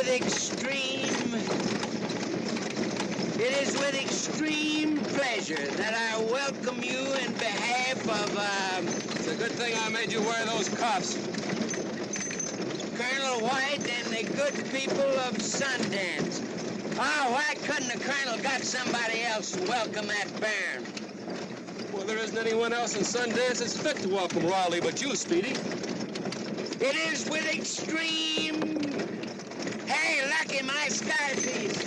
with extreme pleasure that I welcome you in behalf of, It's a good thing I made you wear those cuffs. Colonel White and the good people of Sundance. Oh, why couldn't the Colonel got somebody else to welcome that bairn? Well, there isn't anyone else in Sundance that's fit to welcome Raleigh but you, Speedy. It is with extreme... Hey, Lucky, my sky piece.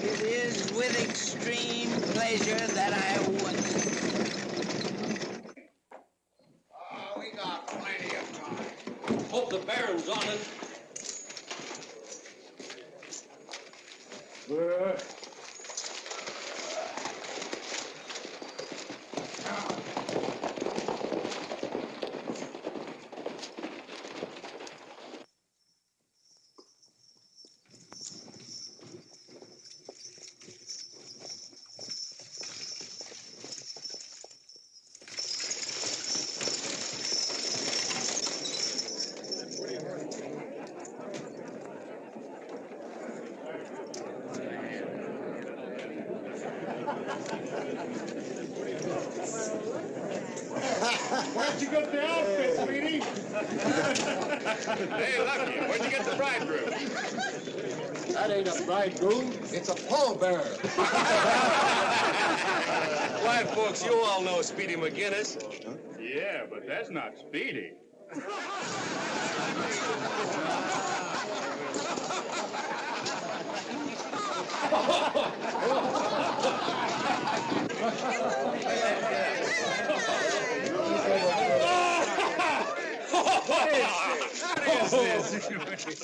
It is with extreme pleasure that I Oh, we got plenty of time. Hope the Baron's on it. Where'd you get the outfit, sweetie? Hey, Lucky, where'd you get the bridegroom? That ain't a bridegroom. It's a pallbearer. Why, folks, you all know Speedy McGinnis. Yeah, but that's not Speedy.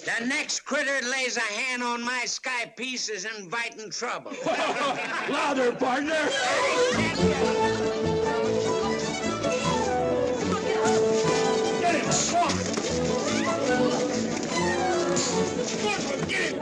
The next critter lays a hand on my sky piece is inviting trouble. Louder, partner! Get him! Come on! Get him!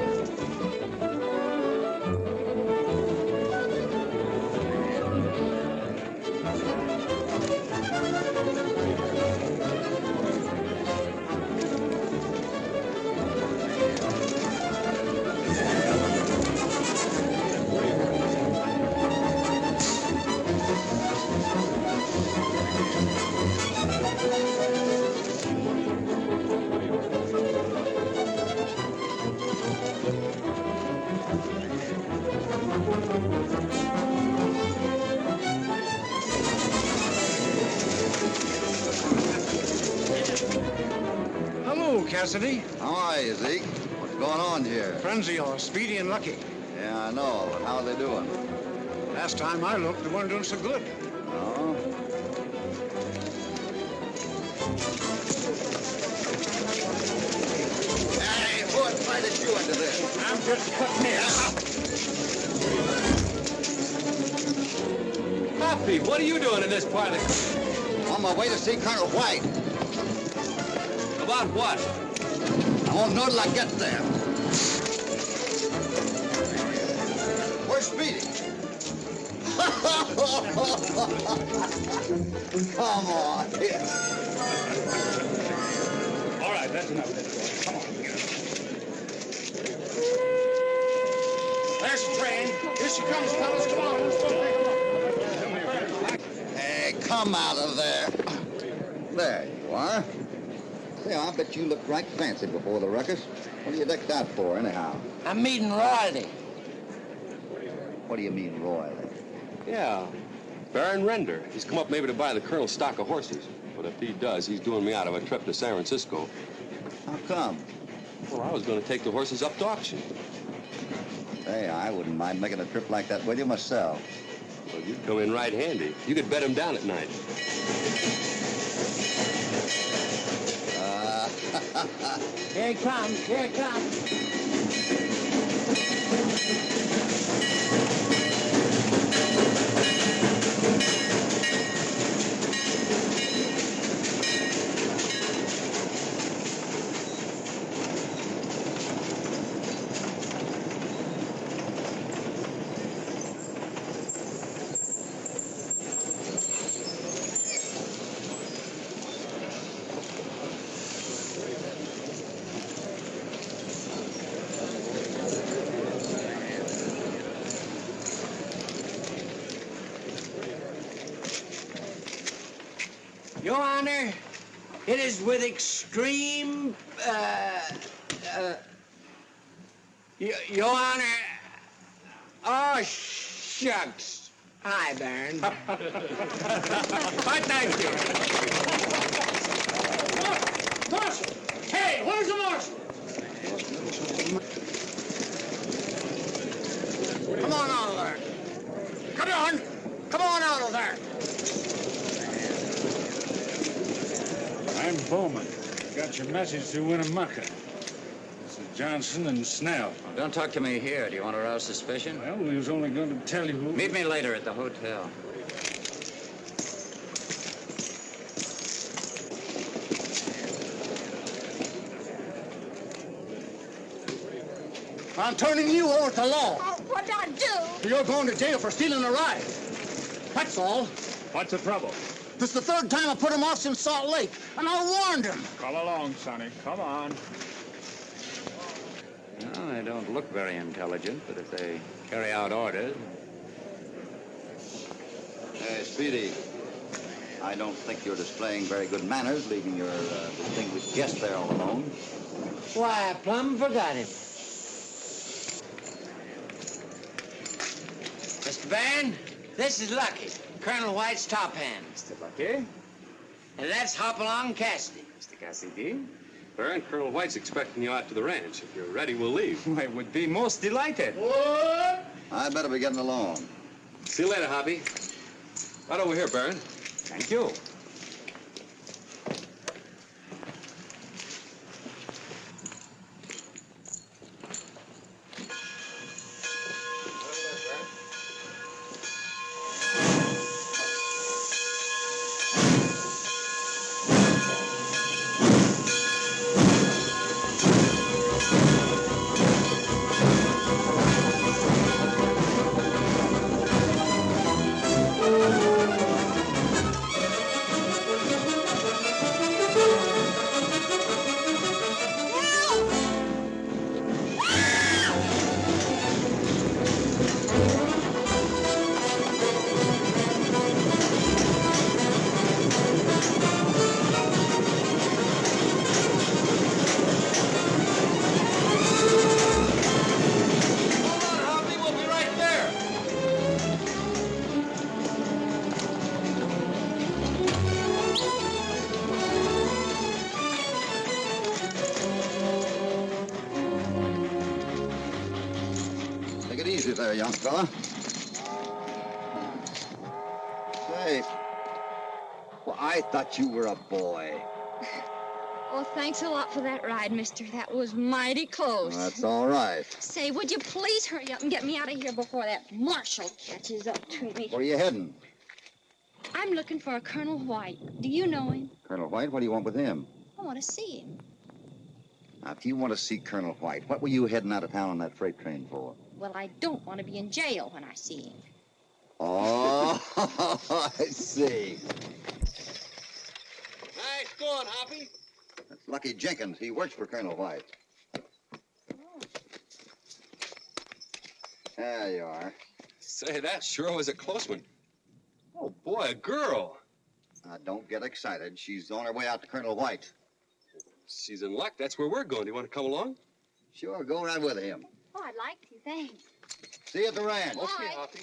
Hello, Cassidy. How are you, Zeke? What's going on here? Friends of yours, Speedy and Lucky. Yeah, I know, but how are they doing? Last time I looked, they weren't doing so good. Oh? Hey, who invited you into this? I'm just cutting in. Hoppy, what are you doing in this part of the... On my way to see Colonel White. About what? I won't know till I get there. Where's Speedy? Come on. All right, that's enough. Come on. There's the train. Here she comes, fellas. Come on, let's go take a look. Hey, come out of there. There you are. Say, I bet you looked right fancy before the ruckus. What are you decked out for, anyhow? I'm meeting royalty. What do you mean, royally? Yeah, Baron Render. He's come up maybe to buy the Colonel's stock of horses. But if he does, he's doing me out of a trip to San Francisco. How come? Well, I was going to take the horses up to auction. Hey, I wouldn't mind making a trip like that with you myself. Well, you'd come in right handy. You could bet him down at night. Here it comes, here it comes. Your Honor, it is with extreme, Your Honor, oh, shucks. Hi, Baron. I thank you. Marshal! Hey, where's the marshal? Come on out of there. Come on. Come on out of there. I'm Bowman. Got your message to Winnemucca. This is Johnson and Snell. Don't talk to me here. Do you want to rouse suspicion? Well, we was only going to tell you who... Meet me later at the hotel. I'm turning you over to law. Oh, what'd I do? You're going to jail for stealing a ride. That's all. What's the trouble? This is the third time I put him off since Salt Lake, and I warned him. Come along, Sonny. Come on. No, they don't look very intelligent, but if they carry out orders... Hey, Speedy. I don't think you're displaying very good manners, leaving your distinguished guest there all alone. Why, I plumb forgot him. Mr. Baron, this is Lucky, Colonel White's top hand. Mr. Lucky? And that's Hopalong Cassidy. Mr. Cassidy? Baron, Colonel White's expecting you out to the ranch. If you're ready, we'll leave. I would be most delighted. What? I better be getting along. See you later, Hoppy. Right over here, Baron. Thank you. Easy there, young fella. Say, well, I thought you were a boy. Oh, thanks a lot for that ride, mister. That was mighty close. That's all right. Say, would you please hurry up and get me out of here before that marshal catches up to me? Where are you heading? I'm looking for a Colonel White. Do you know him? Colonel White? What do you want with him? I want to see him. Now, if you want to see Colonel White, what were you heading out of town on that freight train for? Well, I don't want to be in jail when I see him. Oh, I see. Nice going, Hoppy. That's Lucky Jenkins. He works for Colonel White. There you are. Say, that sure was a close one. Oh, boy, a girl. Now, don't get excited. She's on her way out to Colonel White. She's in luck. That's where we're going. Do you want to come along? Sure, go right with him. Oh, I'd like to, thanks. See you at the ranch. Okay, Hoppy.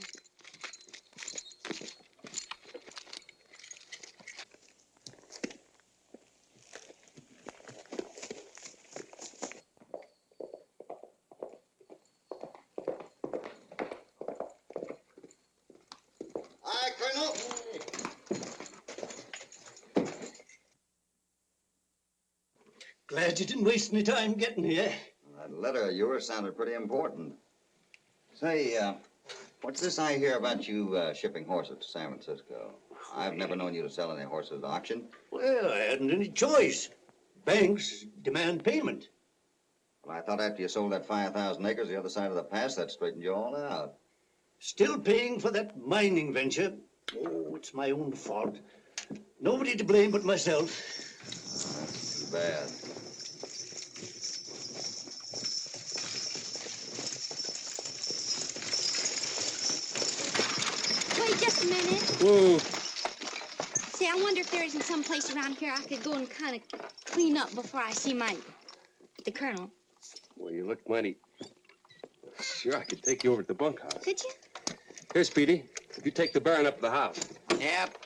Hi, Colonel. Glad you didn't waste any time getting here. That letter of yours sounded pretty important. Say, what's this I hear about you shipping horses to San Francisco? I've never known you to sell any horses at auction. Well, I hadn't any choice. Banks demand payment. Well, I thought after you sold that 5,000 acres the other side of the pass, that straightened you all out. Still paying for that mining venture. Oh, it's my own fault. Nobody to blame but myself. That's too bad. wait just a minute. Whoa. Say, Say, I wonder if there isn't some place around here I could go and kind of clean up before I see the colonel. Well, you look mighty... Sure, I could take you over to the bunkhouse. Could you? Here, Speedy. If you take the Baron up to the house. Yep.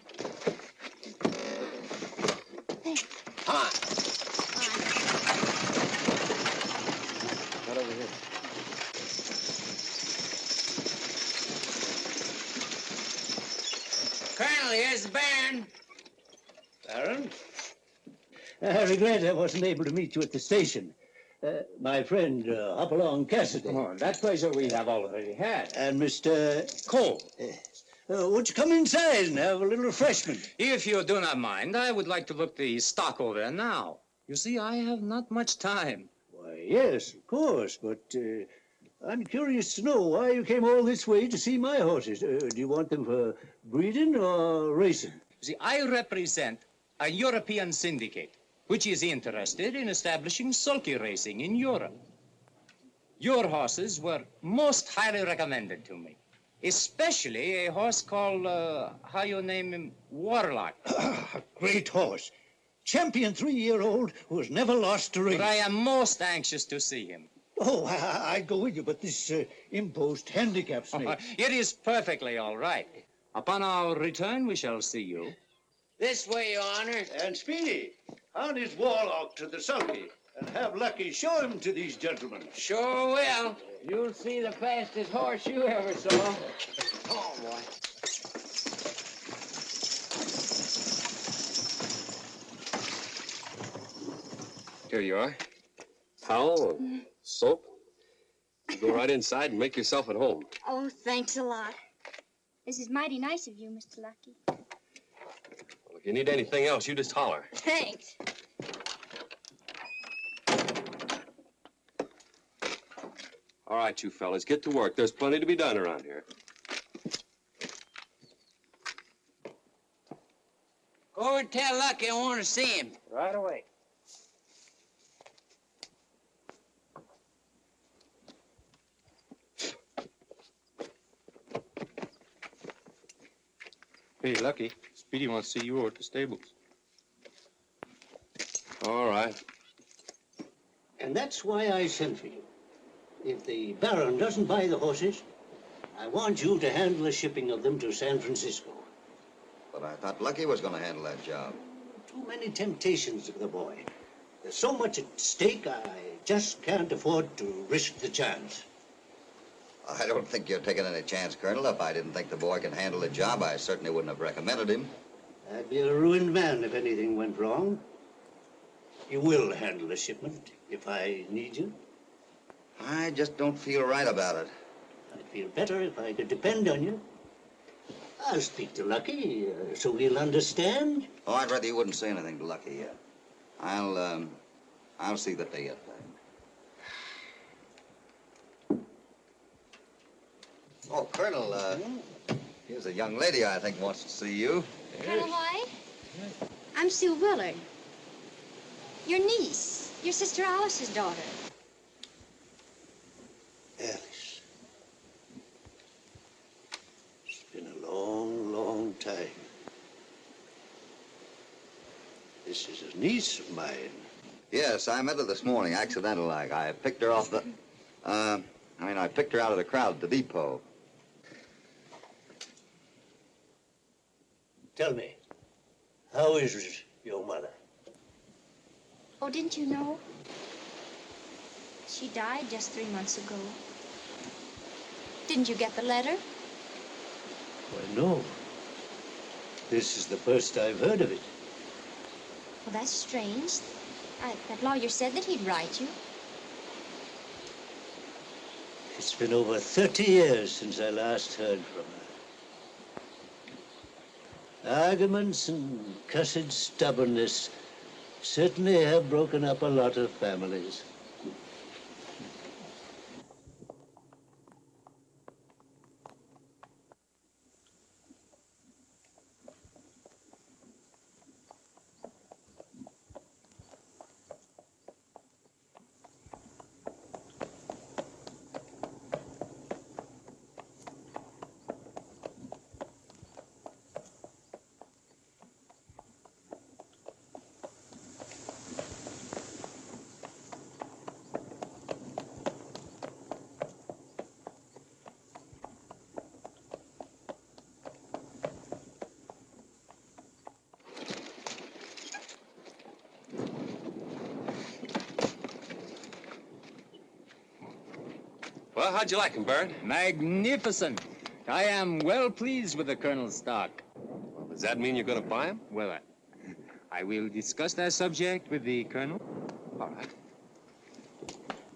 There. Come on. Right over here. Colonel, here's the Baron. Baron? I regret I wasn't able to meet you at the station. My friend, Hopalong Cassidy. Oh, that pleasure we have already had. And Mr. Cole. Would you come inside and have a little refreshment? If you do not mind, I would like to look the stock over now. You see, I have not much time. Why, yes, of course, but I'm curious to know why you came all this way to see my horses. Do you want them for breeding or racing? See, I represent a European syndicate, which is interested in establishing sulky racing in Europe. Your horses were most highly recommended to me, especially a horse called, how you name him, Warlock. A great horse. Champion 3-year-old who has never lost a race. But I am most anxious to see him. Oh, I'd go with you, but this impost handicaps me. It is perfectly all right. Upon our return, we shall see you. This way, Your Honor. And Speedy, hand his Warlock to the sulky and have Lucky show him to these gentlemen. Sure will. You'll see the fastest horse you ever saw. Come on, boy. Here you are. Towel and soap. You go right inside and make yourself at home. Oh, thanks a lot. This is mighty nice of you, Mr. Lucky. Well, if you need anything else, you just holler. Thanks. All right, you fellas, get to work. There's plenty to be done around here. Go over and tell Lucky I want to see him. Right away. Hey, Lucky, Speedy wants to see you over at the stables. All right. And that's why I sent for you. If the Baron doesn't buy the horses, I want you to handle the shipping of them to San Francisco. But I thought Lucky was going to handle that job. Too many temptations for the boy. There's so much at stake, I just can't afford to risk the chance. I don't think you're taking any chance, Colonel. If I didn't think the boy could handle the job, I certainly wouldn't have recommended him. I'd be a ruined man if anything went wrong. You will handle the shipment if I need you. I just don't feel right about it. I'd feel better if I could depend on you. I'll speak to Lucky, so he'll understand. Oh, I'd rather you wouldn't say anything to Lucky yet. I'll see that they get paid. Oh, Colonel, here's a young lady I think wants to see you. Colonel White? I'm Sue Willard. Your niece. Your sister Alice's daughter. Alice. It's been a long, long time. This is a niece of mine. Yes, I met her this morning, accidental like. I picked her off the... I picked her out of the crowd at the depot. Tell me, how is your mother? Oh, didn't you know? She died just 3 months ago. Didn't you get the letter? Why, no. This is the first I've heard of it. Well, that's strange. That lawyer said that he'd write you. It's been over 30 years since I last heard from her. Arguments and cussed stubbornness certainly have broken up a lot of families. Well, how'd you like him, Baron? Magnificent. I am well pleased with the Colonel's stock. Well, does that mean you're going to buy him? Well, I will discuss that subject with the Colonel. All right.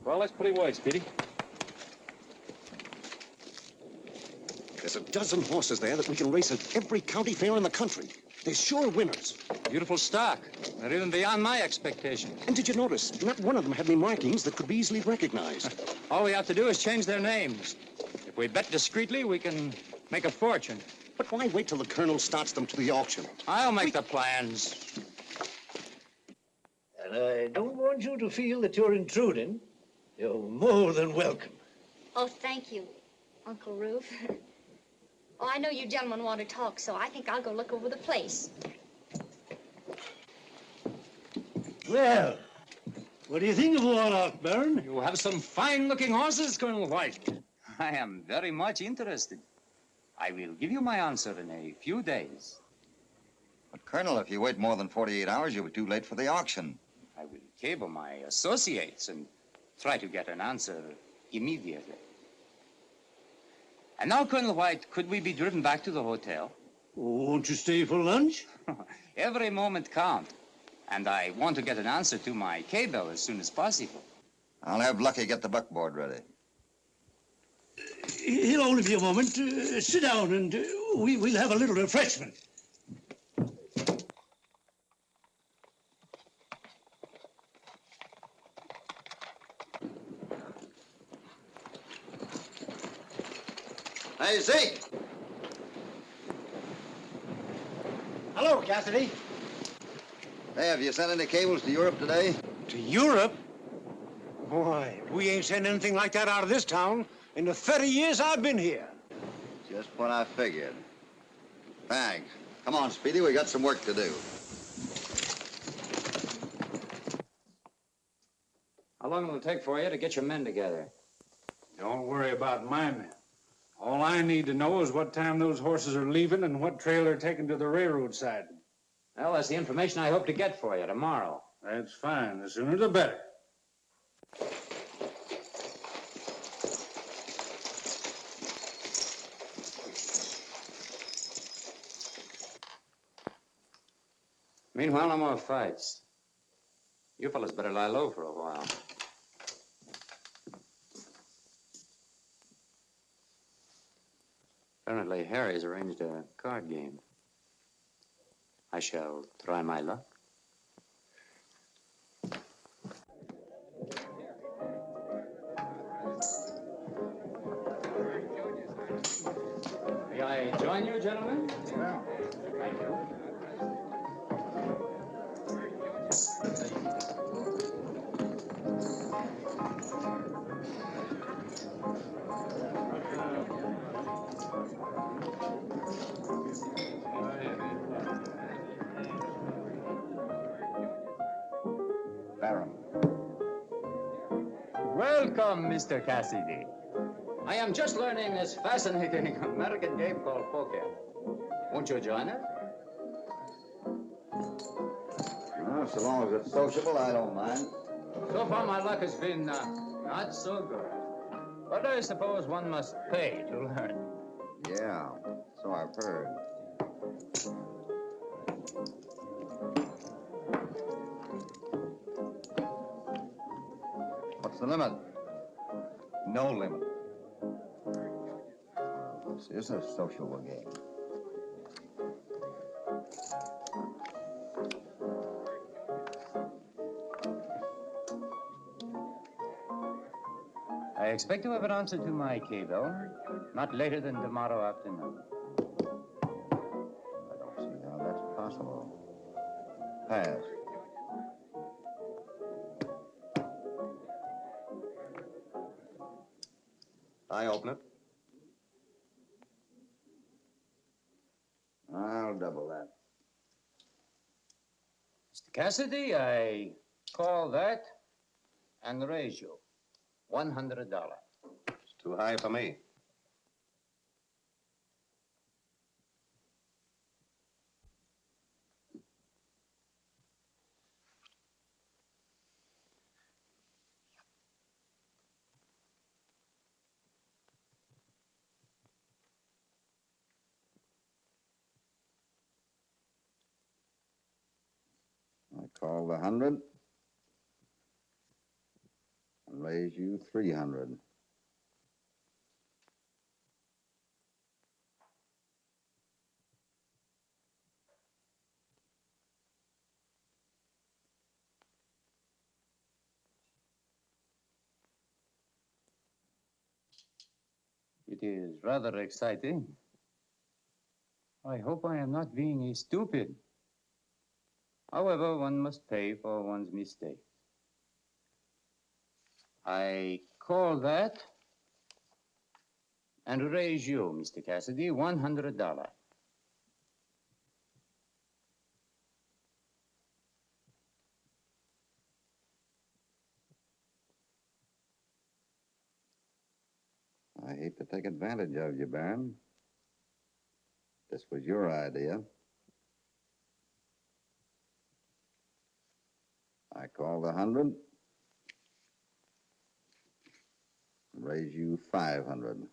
Well, let's put him away, Speedy. There's a dozen horses there that we can race at every county fair in the country. They're sure winners. Beautiful stock. They're even beyond my expectations. And did you notice, not one of them had any markings that could be easily recognized. All we have to do is change their names. If we bet discreetly, we can make a fortune. But why wait till the Colonel starts them to the auction? I'll make the plans. And I don't want you to feel that you're intruding. You're more than welcome. Oh, thank you, Uncle Roof. Oh, I know you gentlemen want to talk, so I think I'll go look over the place. Well, what do you think of Warlock, Baron? You have some fine-looking horses, Colonel White. I am very much interested. I will give you my answer in a few days. But, Colonel, if you wait more than 48 hours, you'll be too late for the auction. I will cable my associates and try to get an answer immediately. And now, Colonel White, could we be driven back to the hotel? Won't you stay for lunch? Every moment counts. And I want to get an answer to my cable as soon as possible. I'll have Lucky get the buckboard ready. He'll only be a moment. Sit down and we'll have a little refreshment. Hey, Zeke! Hello, Cassidy. Hey, have you sent any cables to Europe today? To Europe? Boy, we ain't sent anything like that out of this town in the 30 years I've been here. Just what I figured. Thanks. Come on, Speedy, we got some work to do. How long will it take for you to get your men together? Don't worry about my men. All I need to know is what time those horses are leaving and what trail they're taking to the railroad side. Well, that's the information I hope to get for you tomorrow. That's fine. The sooner the better. Meanwhile, no more fights. You fellas better lie low for a while. Apparently, Harry's arranged a card game. I shall try my luck. May I join you, gentlemen? Yeah. Thank you. Baron. Welcome, Mr. Cassidy. I am just learning this fascinating American game called poker. Won't you join us? Well, so long as it's sociable, I don't mind. So far, my luck has been not so good. But I suppose one must pay to learn. Yeah, so I've heard. What's the limit? No limit. Well, this is a sociable game. I expect to have an answer to my cable not later than tomorrow afternoon. I don't see how that's possible. Pass. I open it. I'll double that. Mr. Cassidy, I call that and raise you $100. It's too high for me. I call the 100 and raise you 300. It is rather exciting. I hope I am not being stupid. However, one must pay for one's mistakes. I call that and raise you, Mr. Cassidy, $100. I hate to take advantage of you, Baron. This was your idea. I call the 100 and raise you 500.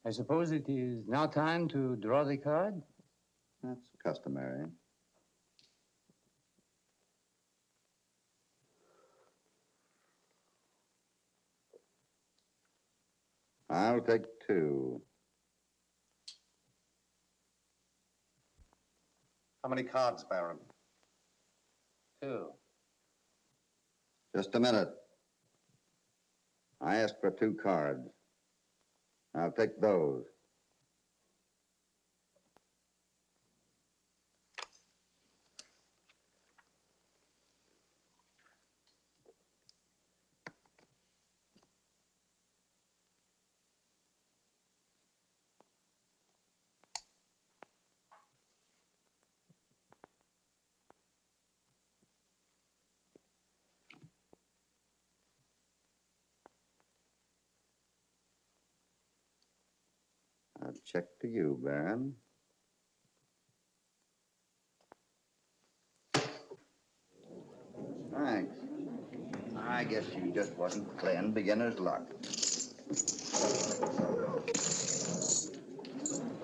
I suppose it is now time to draw the card? That's customary. I'll take 2. How many cards, Baron? 2. Just a minute. I asked for 2 cards. I'll take those. I'll check to you, Baron. Thanks. I guess you just wasn't playing beginner's luck.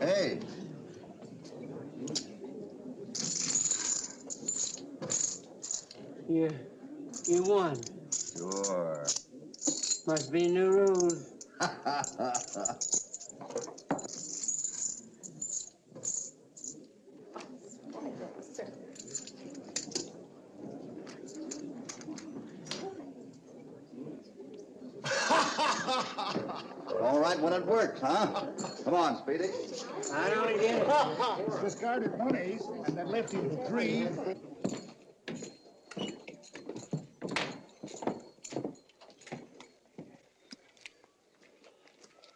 Hey. You won. Sure. Must be new rules. All right when it works, huh? Come on, Speedy. I don't get it. Discarded 1 ace and then left him 3.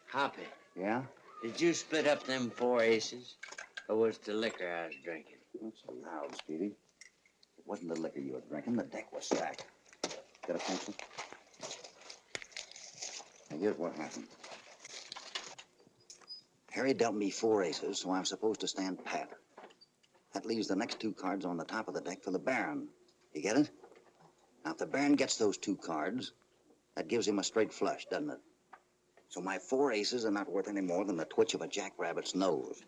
Hoppy, Yeah? did you split up them 4 aces? Or was it the liquor I was drinking? Not so loud, Speedy. It wasn't the liquor you were drinking. The deck was stacked. Got a pencil? Now, here's what happened. Harry dealt me 4 aces, so I'm supposed to stand pat. That leaves the next 2 cards on the top of the deck for the Baron. You get it? Now, if the Baron gets those 2 cards, that gives him a straight flush, doesn't it? So my 4 aces are not worth any more than the twitch of a jackrabbit's nose.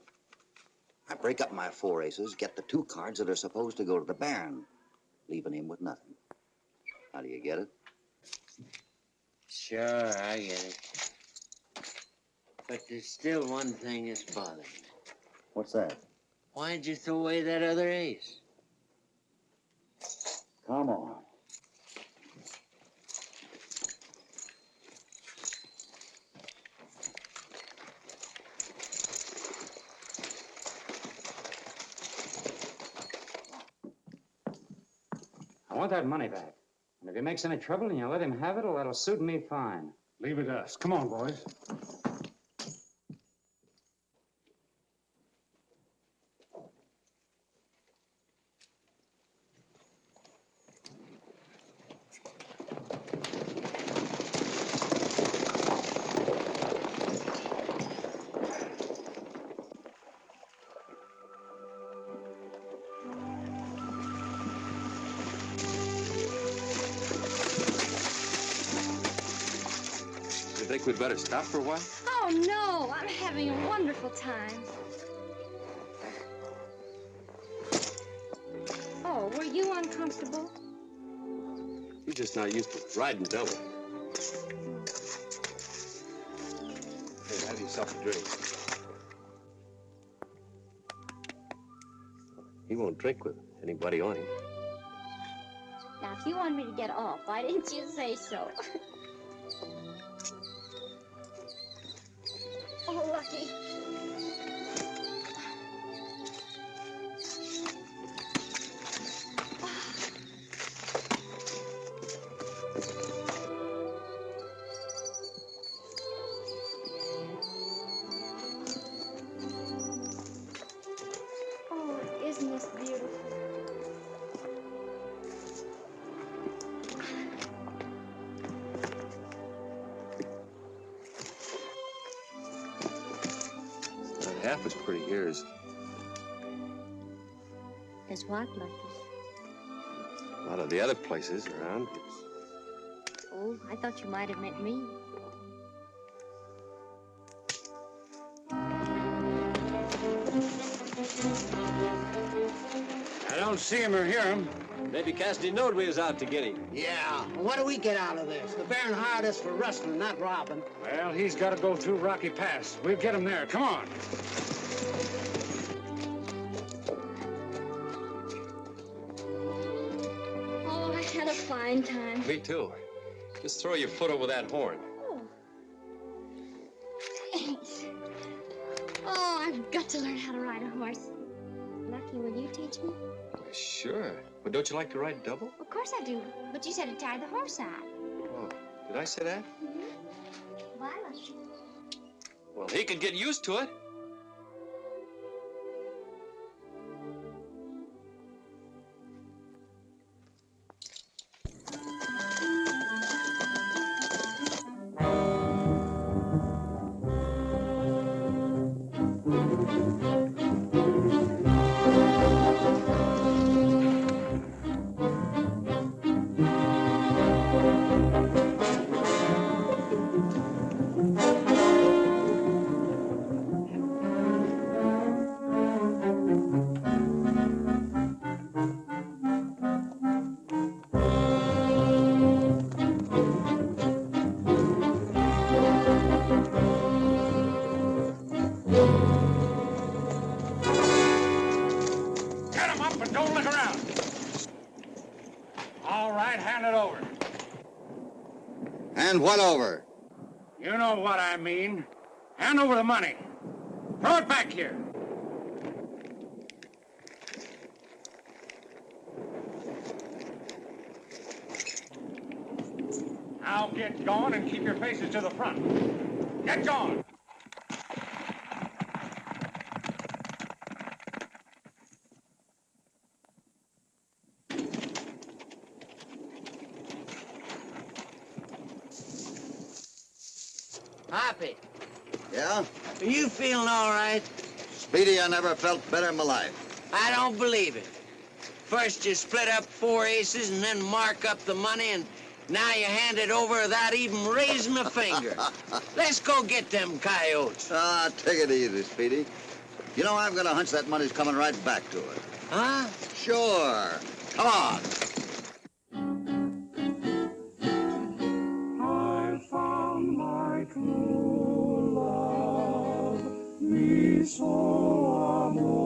I break up my 4 aces, get the 2 cards that are supposed to go to the Baron, leaving him with nothing. How do you get it? Sure, I get it. But there's still one thing that's bothering me. What's that? Why'd you throw away that other ace? Come on. I want that money back. And if he makes any trouble and you let him have it, well, that'll suit me fine. Leave it to us. Come on, boys. think we'd better stop for a while? Oh, no. I'm having a wonderful time. Oh, were you uncomfortable? You're just not used to riding double. Hey, have yourself a drink. He won't drink with anybody on him. Now, if you wanted me to get off, why didn't you say so? Oh, Lucky. Oh, isn't this beautiful? Not half as pretty here as As what, Lucky? a lot of the other places around. Oh, I thought you might have meant me. I don't see him or hear him. Maybe Cassidy knowed we was out to get him. Yeah. What do we get out of this? The Baron hired us for rustling, not robbing. Well, he's got to go through Rocky Pass. We'll get him there. Come on. Oh, I had a fine time. Me too. Just throw your foot over that horn. Oh. Thanks. Oh, I've got to learn how to ride a horse. Lucky, will you teach me? Sure. But don't you like to ride double? Of course I do. But you said to tie the horse out. Oh, did I say that? Why, Lucky? Well, he could get used to it. Get him up and don't look around. All right, hand it over. And what over? You know what I mean. Hand over the money. Throw it back here. Now get going and keep your faces to the front. Get going. Hoppy, Yeah? are you feeling all right? Speedy, I never felt better in my life. I don't believe it. First you split up 4 aces and then mark up the money, and now you hand it over without even raising a finger. Let's go get them coyotes. Ah, take it easy, Speedy. You know, I've got a hunch that money's coming right back to it. Huh? Sure. Come on. I found my true love, me so amor.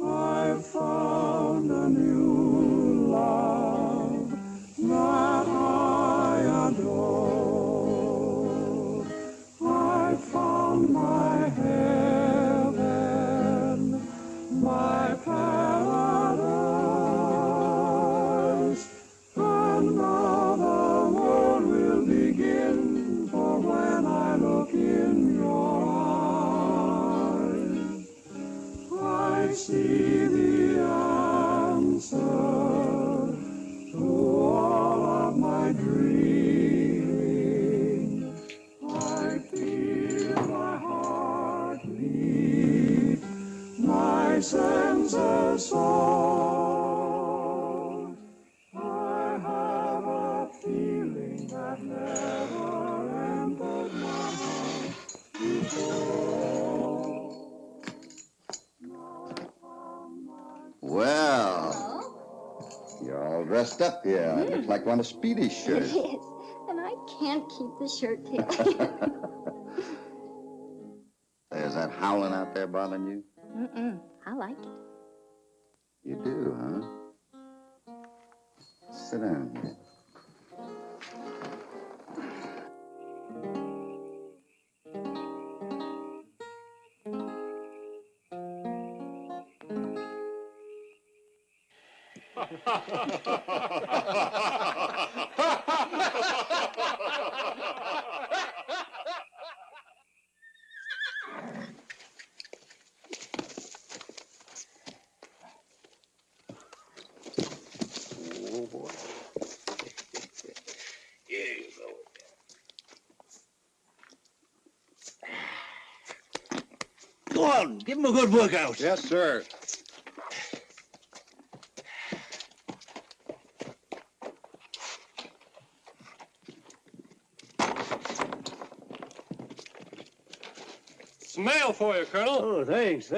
I found a new love that I adore. I found my heaven, my paradise, and now the world will begin, for when I look in your eyes, I see the answer all dressed up here. It looks like one of Speedy's shirts. It is. And I can't keep the shirt tail. Is that howling out there bothering you? Mm-mm. I like it. You do, huh? Sit down here. Oh, boy. Here you go. Go on, give him a good workout. Yes, sir. Some mail for you, Colonel. Oh, thanks.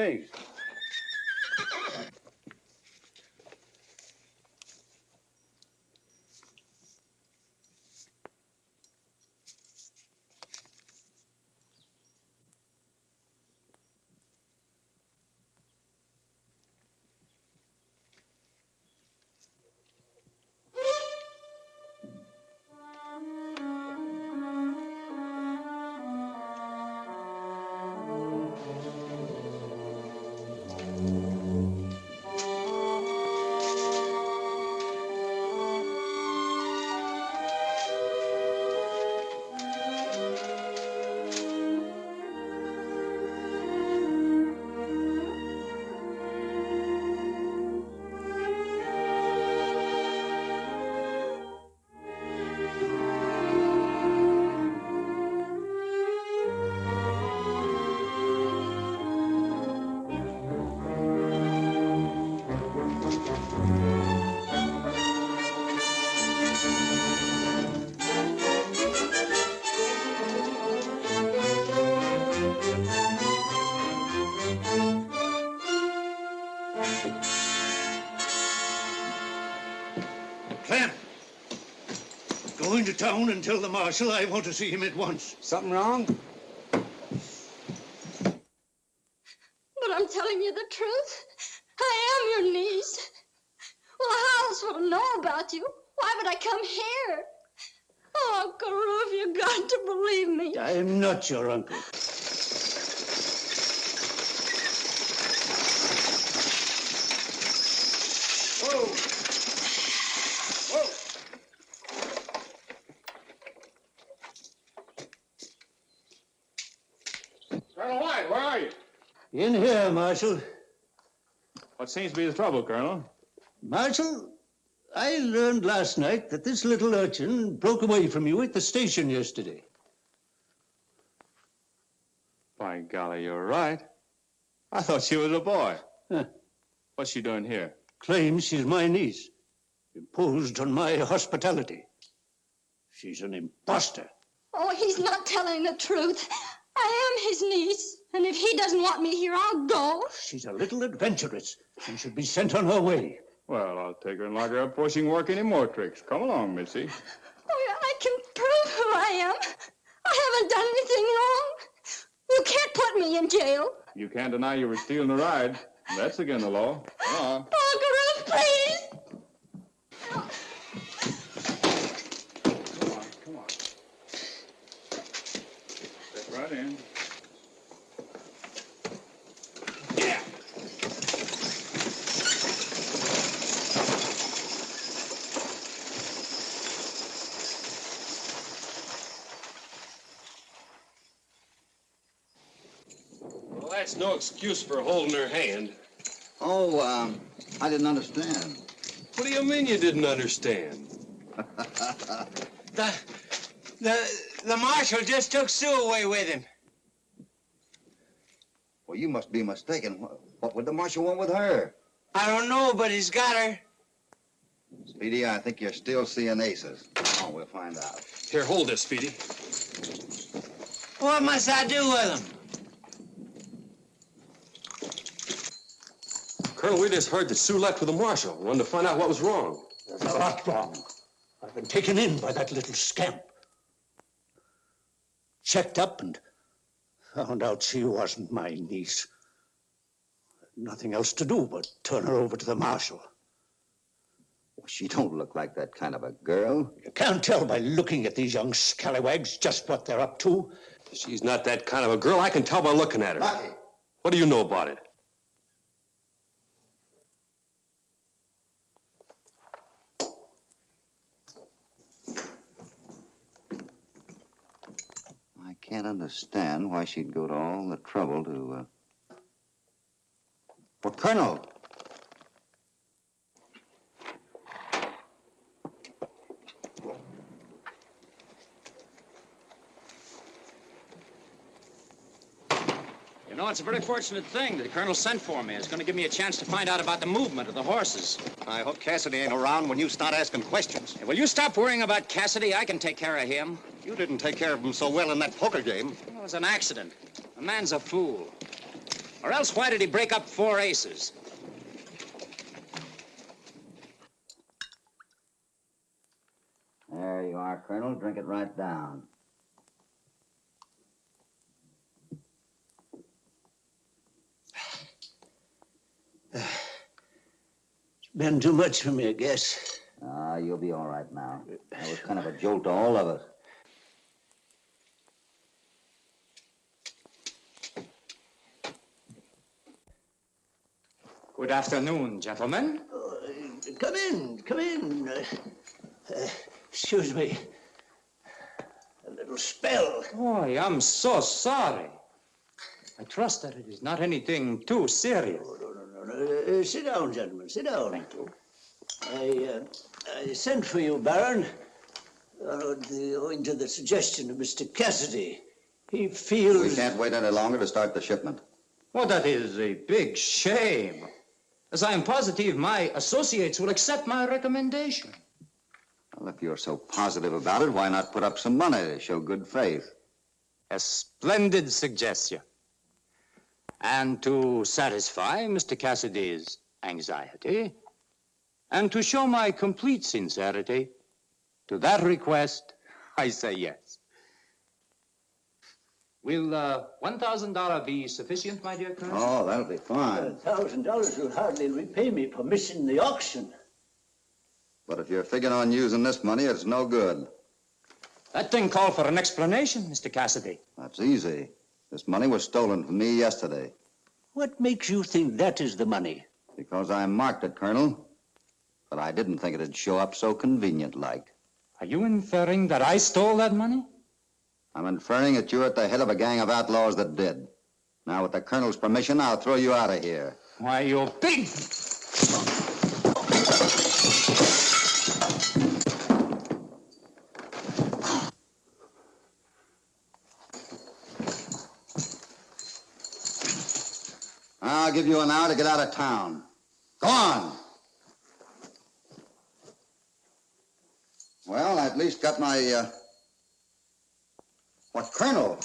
Clem, go into town and tell the marshal I want to see him at once. Something wrong? But I'm telling you the truth. I am your niece. Well, how else would I know about you? Why would I come here? Oh, Uncle Roof, you got to believe me. I'm not your uncle. Colonel White, where are you? In here, Marshal. What seems to be the trouble, Colonel? Marshal, I learned last night that this little urchin broke away from you at the station yesterday. By golly, you're right. I thought she was a boy. Huh. What's she doing here? Claims she's my niece. Imposed on my hospitality. She's an imposter. Oh, he's not telling the truth. I am his niece, and if he doesn't want me here, I'll go. She's a little adventuress and should be sent on her way. Well, I'll take her and lock her up before she can work any more tricks. Come along, Missy. Oh, yeah, I can prove who I am. I haven't done anything wrong. You can't put me in jail. You can't deny you were stealing a ride. That's against the law. Come on. Uncle Ruth, please. Come on. Step right in. Yeah. Well, that's no excuse for holding her hand. Oh, I didn't understand. What do you mean you didn't understand? The marshal just took Sue away with him. Well, you must be mistaken. What would the marshal want with her? I don't know, but he's got her. Speedy, I think you're still seeing aces. Come on, we'll find out. Here, hold this, Speedy. What must I do with him? Colonel, we just heard that Sue left with the marshal. Wanted to find out what was wrong. There's a lot wrong. I've been taken in by that little scamp. Checked up and found out she wasn't my niece. Nothing else to do but turn her over to the marshal. Well, she don't look like that kind of a girl. You can't tell by looking at these young scallywags just what they're up to. She's not that kind of a girl. I can tell by looking at her. Rocky. What do you know about it? I can't understand why she'd go to all the trouble to, Well, Colonel! You know, it's a very fortunate thing that the Colonel sent for me. It's going to give me a chance to find out about the movement of the horses. I hope Cassidy ain't around when you start asking questions. Hey, will you stop worrying about Cassidy? I can take care of him. You didn't take care of him so well in that poker game. It was an accident. A man's a fool. Or else why did he break up 4 aces? There you are, Colonel. Drink it right down. It's been too much for me, I guess. Ah, you'll be all right now. That was kind of a jolt to all of us. Good afternoon, gentlemen. Come in, come in. Excuse me. A little spell. Oh, I'm so sorry. I trust that it is not anything too serious. No. Sit down, gentlemen, sit down. Thank you. I sent for you, Baron, owing to the suggestion of Mr. Cassidy. He feels... We can't wait any longer to start the shipment. Well, that is a big shame. As I am positive my associates will accept my recommendation. Well, if you're so positive about it, why not put up some money to show good faith? A splendid suggestion. And to satisfy Mr. Cassidy's anxiety, and to show my complete sincerity, to that request, I say yes. Will $1,000 be sufficient, my dear Colonel? Oh, that'll be fine. $1,000 will hardly repay me for missing the auction. But if you're figuring on using this money, it's no good. That thing called for an explanation, Mr. Cassidy. That's easy. This money was stolen from me yesterday. What makes you think that is the money? Because I marked it, Colonel. But I didn't think it'd show up so convenient-like. Are you inferring that I stole that money? I'm inferring that you're at the head of a gang of outlaws that did. Now, with the Colonel's permission, I'll throw you out of here. Why, you big... I'll give you an hour to get out of town. Go on. Well, I at least got my, What, Colonel?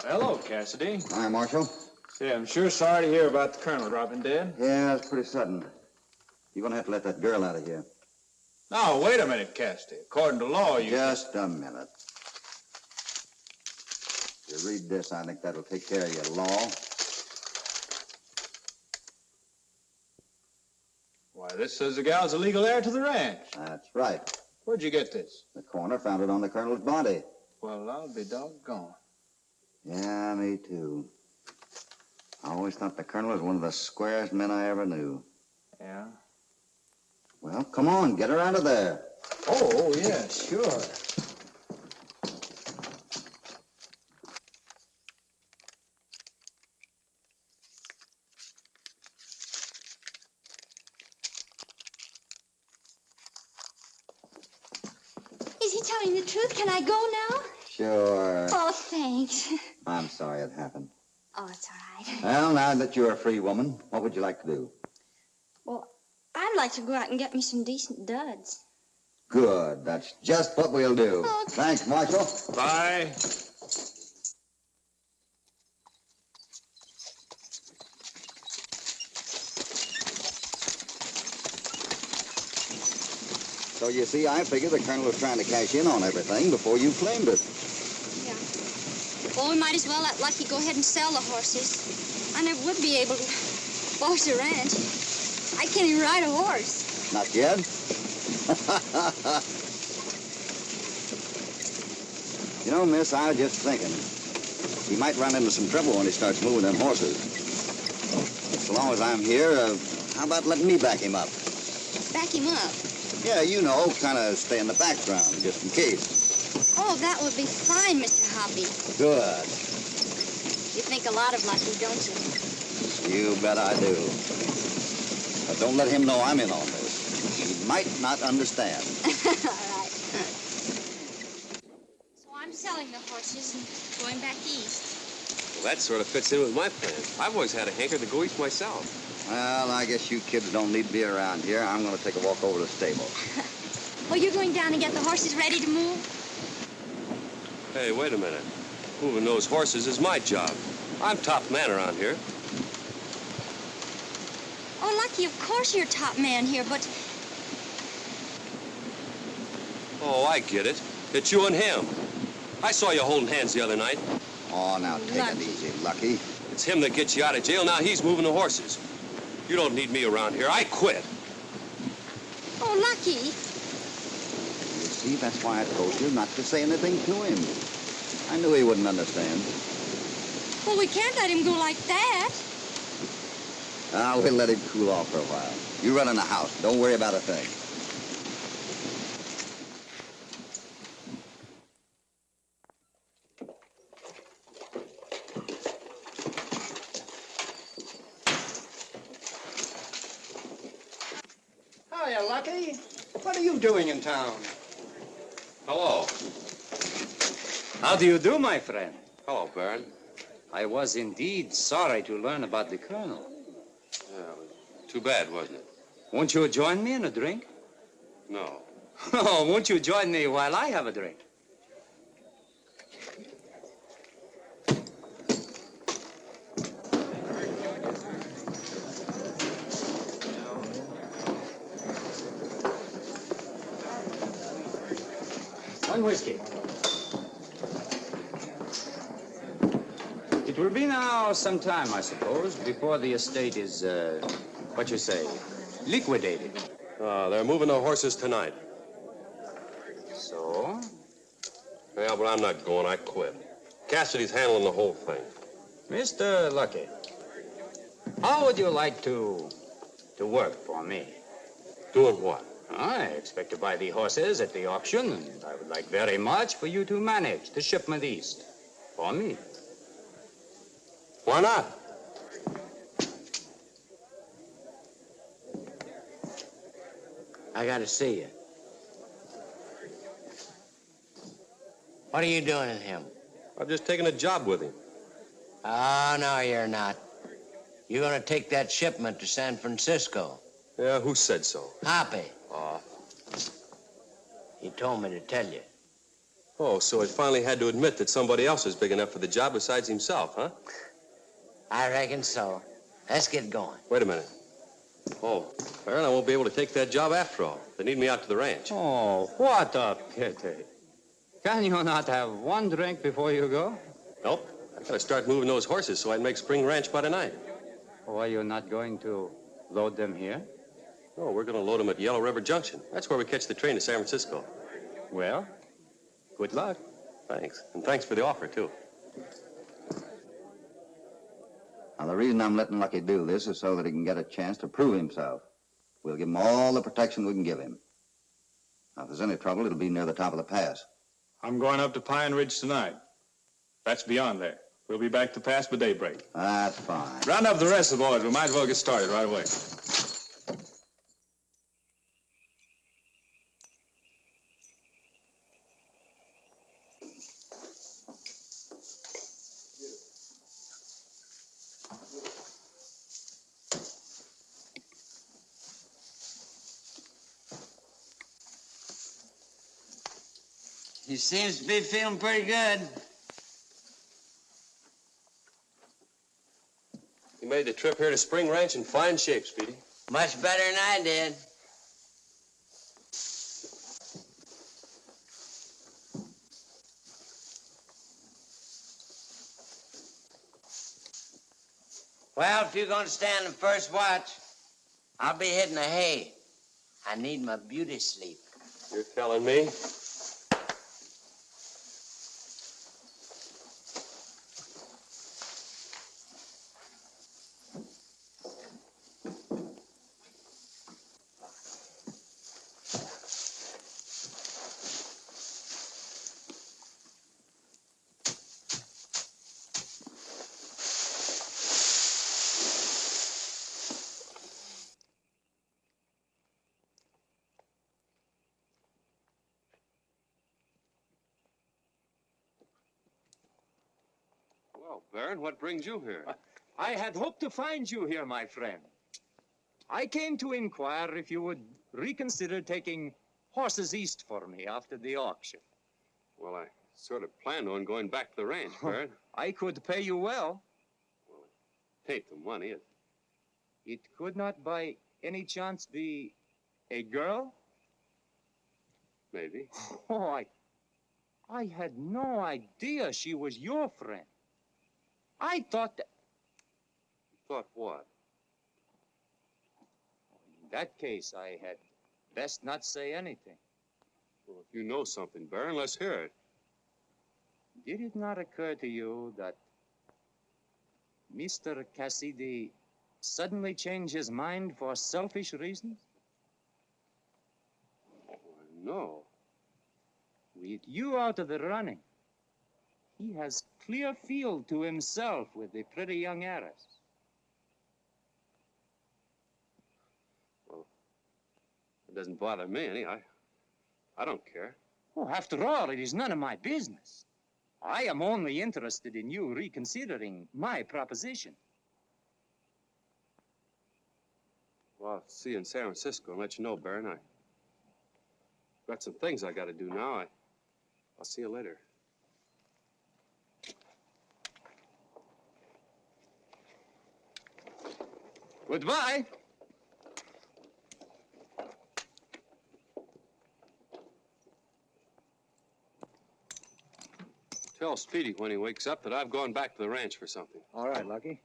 Hello, Cassidy. Hi, Marshal. Say, I'm sure sorry to hear about the Colonel dropping dead. Yeah, it's pretty sudden. You're gonna have to let that girl out of here. Now, wait a minute, Cassidy. According to law, you... Just a minute. If you read this, I think that'll take care of your law. Why, this says the gal's a legal heir to the ranch. That's right. Where'd you get this? The coroner found it on the Colonel's body. Well, I'll be doggone. Yeah, me too. I always thought the Colonel was one of the squarest men I ever knew. Yeah? Well, come on, get her out of there. Oh, yeah, sure. telling the truth. Can I go now? Sure. Oh, thanks. I'm sorry it happened. Oh, it's all right. Well, now that you're a free woman, what would you like to do? Well, I'd like to go out and get me some decent duds. Good. That's just what we'll do. Oh, Thanks, Marshal. Bye. So you see, I figured the Colonel was trying to cash in on everything before you claimed it. Yeah. Well, we might as well let Lucky go ahead and sell the horses. I never would be able to boss a ranch. I can't even ride a horse. Not yet? You know, miss, I was just thinking. He might run into some trouble when he starts moving them horses. So long as I'm here, how about letting me back him up? Back him up? Yeah, you know, kind of stay in the background, just in case. Oh, that would be fine, Mr. Hoppy. Good. You think a lot of Lucky, don't you? You bet I do. But don't let him know I'm in on this. He might not understand. All right. So I'm selling the horses and going back east. Well, that sort of fits in with my plan. I've always had a hanker to go east myself. Well, I guess you kids don't need to be around here. I'm going to take a walk over to the stable. Oh, you're going down and get the horses ready to move? Hey, wait a minute. Moving those horses is my job. I'm top man around here. Oh, Lucky, of course you're top man here, but... Oh, I get it. It's you and him. I saw you holding hands the other night. Oh, now take it easy, Lucky. It's him that gets you out of jail. Now he's moving the horses. You don't need me around here. I quit. Oh, Lucky. You see, that's why I told you not to say anything to him. I knew he wouldn't understand. Well, we can't let him go like that. We'll let him cool off for a while. You run in the house. Don't worry about a thing. Hiya, Lucky. What are you doing in town? Hello. How do you do, my friend? Hello, Baron. I was indeed sorry to learn about the Colonel. Yeah, it was too bad, wasn't it? Won't you join me in a drink? No. Oh, won't you join me while I have a drink? One whiskey. It will be now some time, I suppose, before the estate is, what you say, liquidated. They're moving the horses tonight. So? Yeah, but I'm not going. I quit. Cassidy's handling the whole thing. Mr. Lucky, how would you like to work for me? Doing what? I expect to buy the horses at the auction, and I would like very much for you to manage the shipment east. For me. Why not? I gotta see you. What are you doing with him? I'm just taking a job with him. Oh, no, you're not. You're gonna take that shipment to San Francisco. Yeah, who said so? Hoppy. Oh. He told me to tell you. Oh, so he finally had to admit that somebody else is big enough for the job besides himself, huh? I reckon so. Let's get going. Wait a minute. Oh, Baron, I won't be able to take that job after all. They need me out to the ranch. Oh, what a pity. Can you not have one drink before you go? Nope. I gotta start moving those horses so I can make Spring Ranch by tonight. Oh, are you not going to load them here? No, we're gonna load them at Yellow River Junction. That's where we catch the train to San Francisco. Well, good luck. Thanks. And thanks for the offer, too. Now, the reason I'm letting Lucky do this is so that he can get a chance to prove himself. We'll give him all the protection we can give him. Now, if there's any trouble, it'll be near the top of the pass. I'm going up to Pine Ridge tonight. That's beyond there. We'll be back to pass by daybreak. That's fine. Round up the rest of the boys. We might as well get started right away. He seems to be feeling pretty good. You made the trip here to Spring Ranch in fine shape, Speedy. Much better than I did. Well, if you're going to stand the first watch, I'll be hitting the hay. I need my beauty sleep. You're telling me? Well, Baron, what brings you here? I had hoped to find you here, my friend. I came to inquire if you would reconsider taking horses east for me after the auction. Well, I sort of planned on going back to the ranch, Baron. I could pay you well. Well, it ain't the money. It could not by any chance be a girl? Maybe. Oh, I had no idea she was your friend. I thought that... Thought what? In that case, I had best not say anything. Well, if you know something, Baron, let's hear it. Did it not occur to you that Mr. Cassidy suddenly changed his mind for selfish reasons? Oh, no. With you out of the running, he has clear field to himself with the pretty young heiress. Well, it doesn't bother me any. I don't care. Oh, after all, it is none of my business. I am only interested in you reconsidering my proposition. Well, I'll see you in San Francisco and let you know, Baron. I've got some things I got to do now. I'll see you later. Goodbye. Tell Speedy when he wakes up that I've gone back to the ranch for something. All right, Lucky.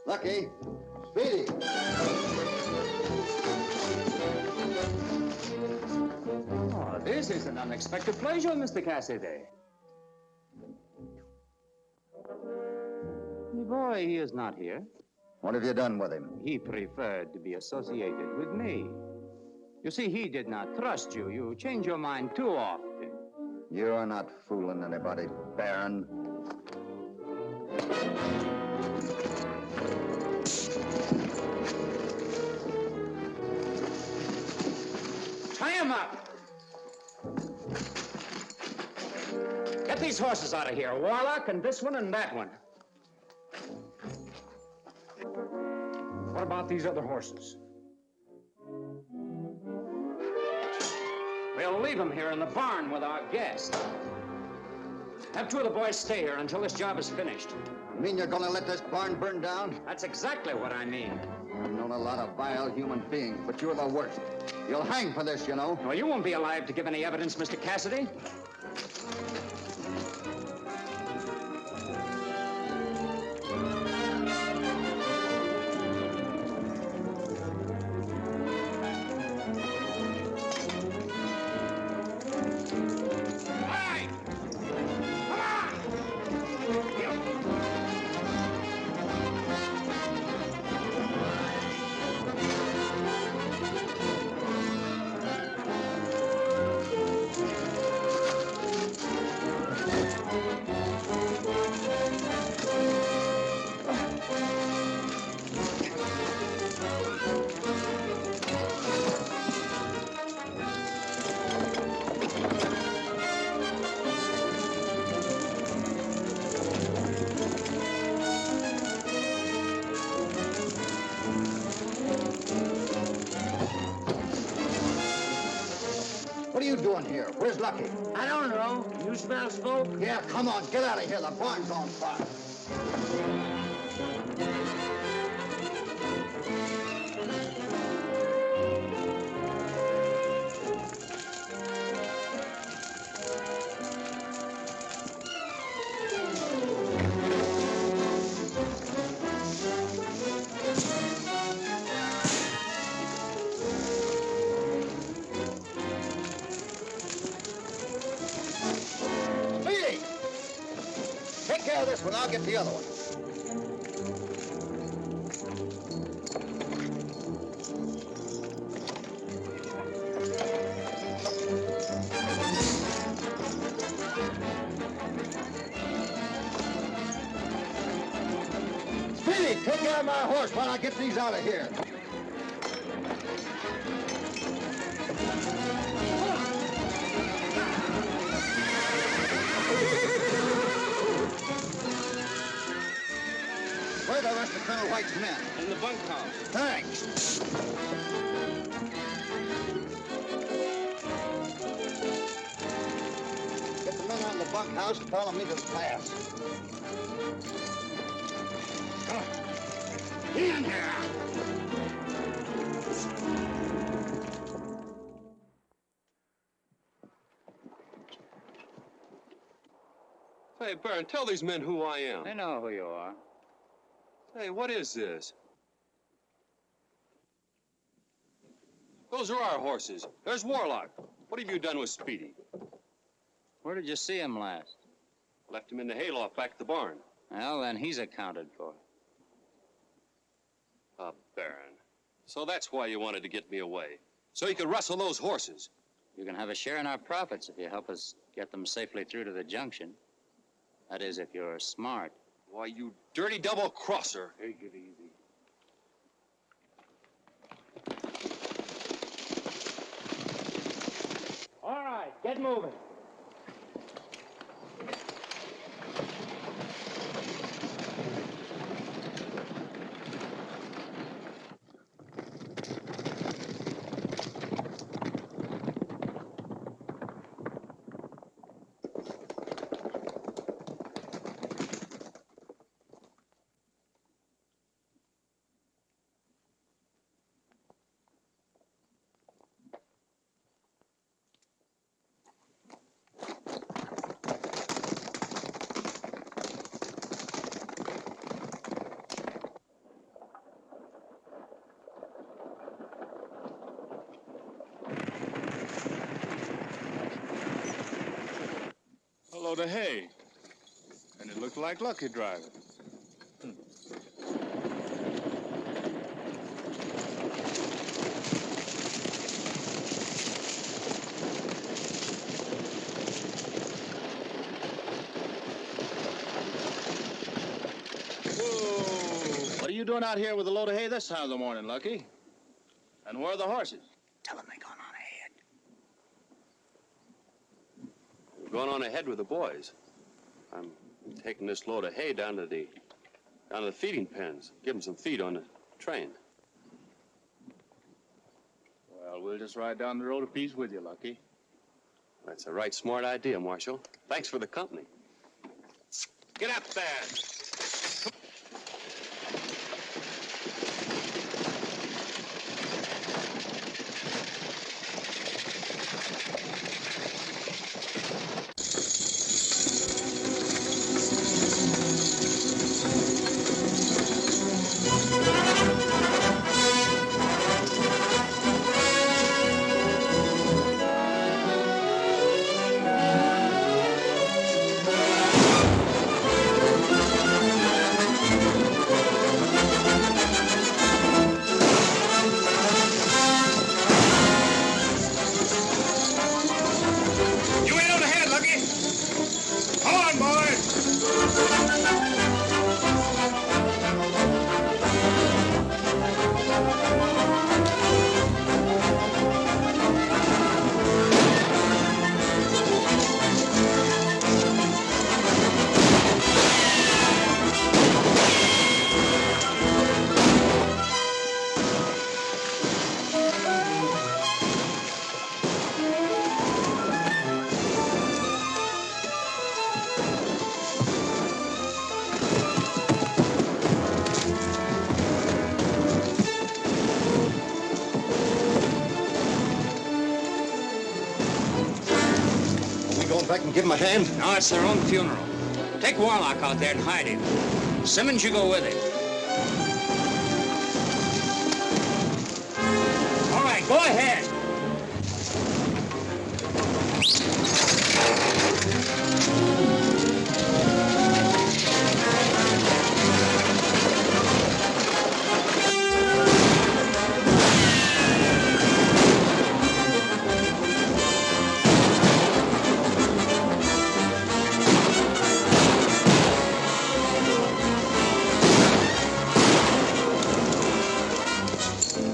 Lucky. Speedy. Oh, this is an unexpected pleasure, Mr. Cassidy. The boy, he is not here. What have you done with him? He preferred to be associated with me. You see, he did not trust you. You change your mind too often. You're not fooling anybody, Baron. Tie him up! Get these horses out of here, Warlock, and this one and that one. What about these other horses? We'll leave them here in the barn with our guest. Have two of the boys stay here until this job is finished. You mean you're gonna let this barn burn down? That's exactly what I mean. I've known a lot of vile human beings, but you're the worst. You'll hang for this, you know. Well, you won't be alive to give any evidence, Mr. Cassidy. doing here? Where's Lucky? I don't know. You smell smoke? Yeah, come on, get out of here. The barn's on fire. Speedy! Take care of this one. I'll get the other one. Speedy, take care of my horse while I get these out of here. Where are the rest of Colonel White's men? In the bunkhouse. Thanks. Get the men out of the bunkhouse and follow me to the pass. In here! Hey, Baron, tell these men who I am. They know who you are. Hey, what is this? Those are our horses. There's Warlock. What have you done with Speedy? Where did you see him last? Left him in the hayloft back at the barn. Well, then he's accounted for. Baron. So that's why you wanted to get me away. So you could rustle those horses. You can have a share in our profits if you help us get them safely through to the junction. That is, if you're smart. Why, you dirty double-crosser. Take it easy. All right, get moving. A load of hay. And it looked like Lucky driving. What are you doing out here with a load of hay this time of the morning, Lucky? And where are the horses? Tell them they're gone on ahead. We're going on ahead with the boys. I'm taking this load of hay down to the feeding pens. Give them some feed on the train. Well, we'll just ride down the road a piece with you, Lucky. That's a right smart idea, Marshal. Thanks for the company. Get up there! give him a hand? No, it's their own funeral. Take Warlock out there and hide him. Simmons, you go with him. All right, go ahead.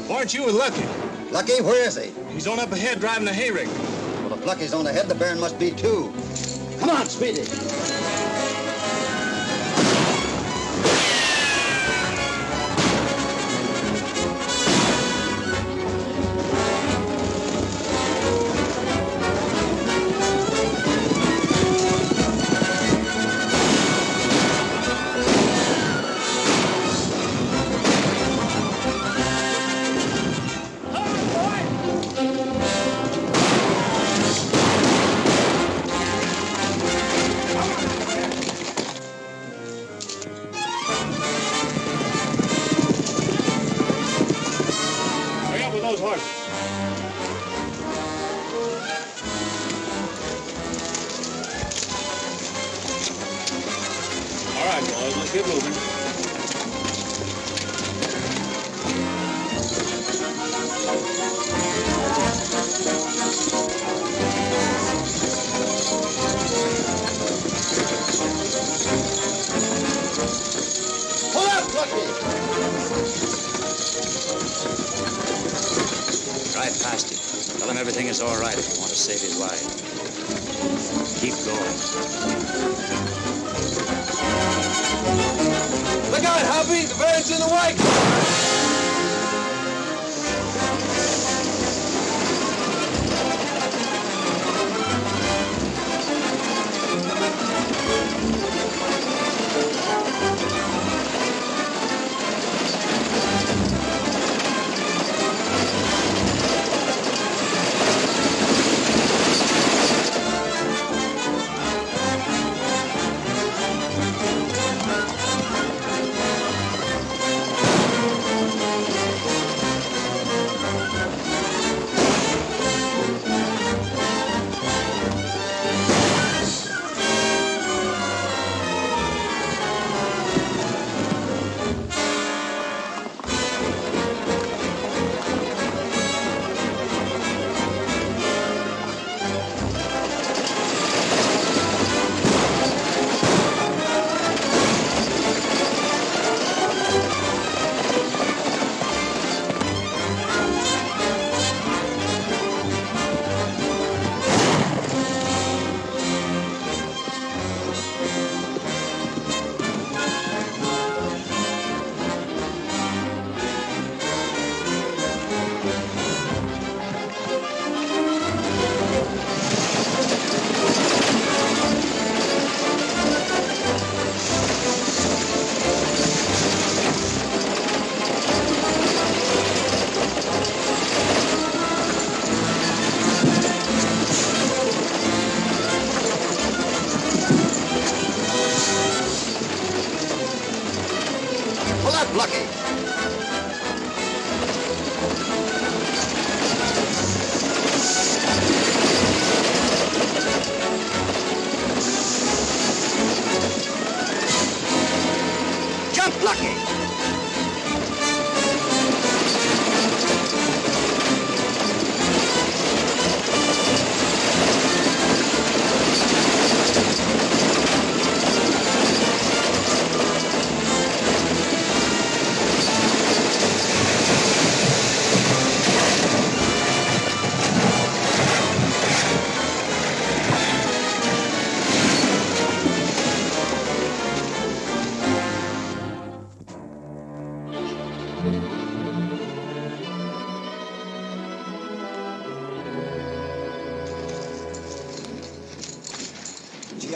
Aren't you with Lucky? Lucky? Where is he? He's on up ahead driving the hay rig. Well, if Lucky's on ahead, the Baron must be too. Come on, Speedy. Get moving. Pull up, Lucky! Drive past him. Tell him everything is all right if you want to save his life. Keep going. Look out, Hoppy! The Baron's in the wagon! Lucky. Jump, Lucky.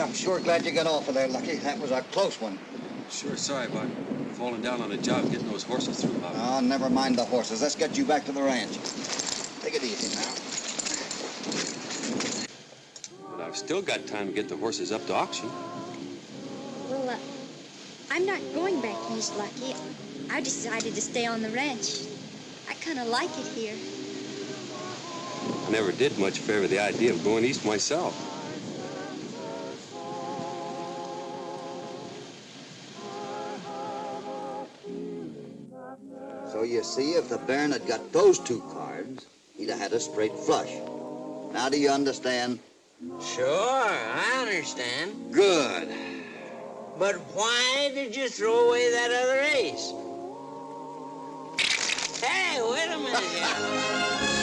I'm sure glad you got off of there, Lucky. That was a close one. Sure sorry about falling down on the job getting those horses through. Oh, never mind the horses. Let's get you back to the ranch. Take it easy now. But I've still got time to get the horses up to auction. Well, I'm not going back east, Lucky. I decided to stay on the ranch. I kind of like it here. I never did much favor the idea of going east myself. So you see, if the Baron had got those 2 cards, he'd have had a straight flush. Now do you understand? Sure, I understand. Good. But why did you throw away that other ace? Hey, wait a minute here.